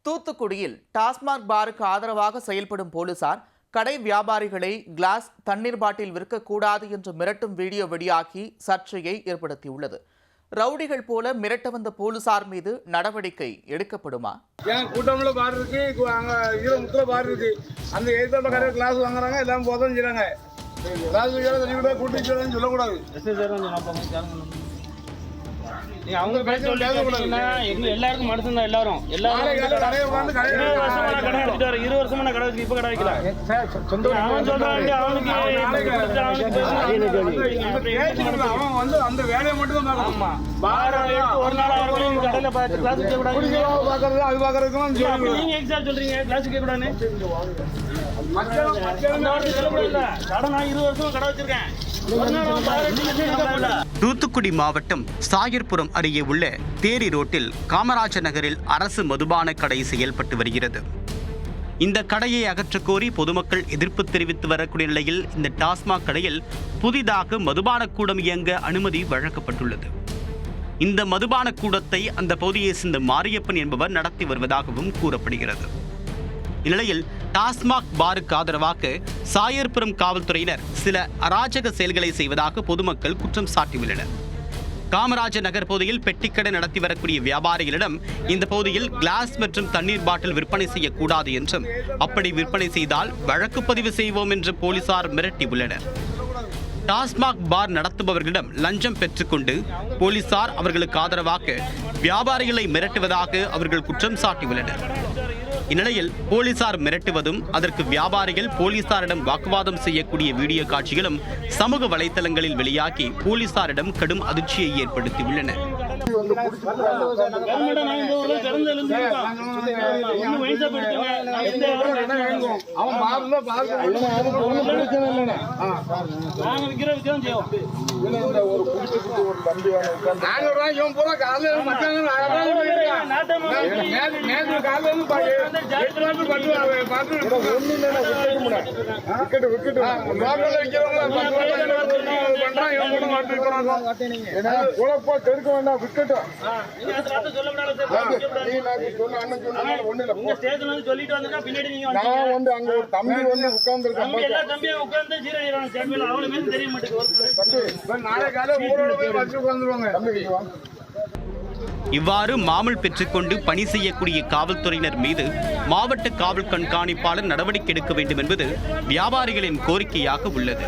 தூத்துக்குடியில் டாஸ்மாக் பாருக்கு ஆதரவாக செயல்படும் போலீசார் கடை வியாபாரிகளை கிளாஸ் தண்ணீர் பாட்டில் விற்கக்கூடாது என்று மிரட்டும் வீடியோ வெளியாகி சர்ச்சையை ஏற்படுத்தியுள்ளது. ரவுடிகள் போல மிரட்ட வந்த போலீசார் மீது நடவடிக்கை எடுக்கப்படுமா? கூட்டம்ல பார் இருக்கு, அங்க ஈரமுத்துல பார் இருக்கு, அந்த ஏரியால கடை கிளாஸ் வாங்குறாங்க, எல்லாம் போதும் செய்றாங்க. கிளாஸ் தண்ணி கூட கூட்டி சொல்லக்கூடாது. அவங்க எல்லாருக்கும் மட்டும்தான் எல்லாரும் 20 வருஷமா கடை வச்சு இப்ப கடை வைக்கல. அவன் வந்து அந்த வேலையை மட்டும் தான் ஒரு நாள் கடையில கிளாஸ் வைக்க கூடாது, அது பாக்குறதுக்கு நீங்க எக்ஸா சொல்றீங்க கிளாஸ் வைக்க கூடாதுன்னு. கடை நான் 20 வருஷமா கடை வச்சிருக்கேன். தூத்துக்குடி மாவட்டம் சாயர்புரம் அருகே உள்ள தேரி ரோட்டில் காமராஜர் நகரில் அரசு மதுபான கடை செயல்பட்டு வருகிறது. இந்த கடையை அகற்றக் கோரி பொதுமக்கள் எதிர்ப்பு தெரிவித்து வரக்கூடிய நிலையில் இந்த டாஸ்மாக் கடையில் புதிதாக மதுபான கூடம் இயங்க அனுமதி வழங்கப்பட்டுள்ளது. இந்த மதுபான கூடத்தை அந்த பகுதியை சேர்ந்த மாரியப்பன் என்பவர் நடத்தி வருவதாகவும் கூறப்படுகிறது. இந்நிலையில் டாஸ்மாக் பாருக்கு ஆதரவாக சாயர்புரம் காவல்துறையினர் சில அராஜக செயல்களை செய்வதாக பொதுமக்கள் குற்றம் சாட்டியுள்ளனர். காமராஜர் நகர் பகுதியில் பெட்டிக்கடை நடத்தி வரக்கூடிய வியாபாரிகளிடம் இந்த பகுதியில் கிளாஸ் மற்றும் தண்ணீர் பாட்டில் விற்பனை செய்யக்கூடாது என்றும், அப்படி விற்பனை செய்தால் வழக்கு பதிவு செய்வோம் என்று போலீசார் மிரட்டியுள்ளனர். டாஸ்மாக் பார் நடத்துபவர்களிடம் லஞ்சம் பெற்றுக்கொண்டு போலீசார் அவர்களுக்கு ஆதரவாக வியாபாரிகளை மிரட்டுவதாக அவர்கள் குற்றம் சாட்டியுள்ளனர். இந்நிலையில் போலீசார் மிரட்டுவதும் அதற்கு வியாபாரிகள் போலீசாரிடம் வாக்குவாதம் செய்யக்கூடிய வீடியோ காட்சிகளும் சமூக வலைதளங்களில் வெளியாகி போலீசாரிடம் கடும் அதிர்ச்சியை ஏற்படுத்தியுள்ளன. இவ்வாறு மாமூல் பெற்றுக்கொண்டு பணி செய்யக்கூடிய காவல்துறையினர் மீது மாவட்ட காவல் கண்காணிப்பாளர் நடவடிக்கை எடுக்க வேண்டும் என்பது வியாபாரிகளின் கோரிக்கையாக உள்ளது.